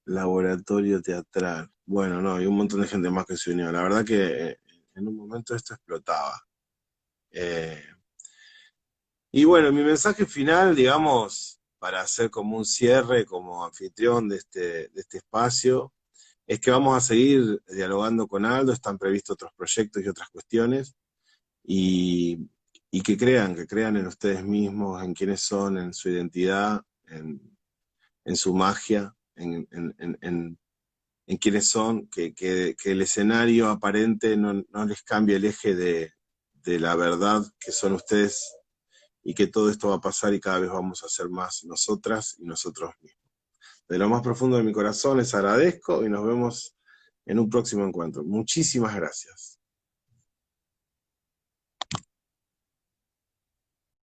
Laboratorio Teatral. Bueno, no, hay un montón de gente más que se unió. La verdad que en un momento esto explotaba. Eh, y bueno, mi mensaje final, digamos, para hacer como un cierre, como anfitrión de este espacio, es que vamos a seguir dialogando con Aldo, están previstos otros proyectos y otras cuestiones, y, y que crean en ustedes mismos, en quiénes son, en su identidad, en su magia, en quiénes son, que el escenario aparente no les cambie el eje de la verdad que son ustedes y que todo esto va a pasar y cada vez vamos a ser más nosotras y nosotros mismos. De lo más profundo de mi corazón les agradezco y nos vemos en un próximo encuentro. Muchísimas gracias.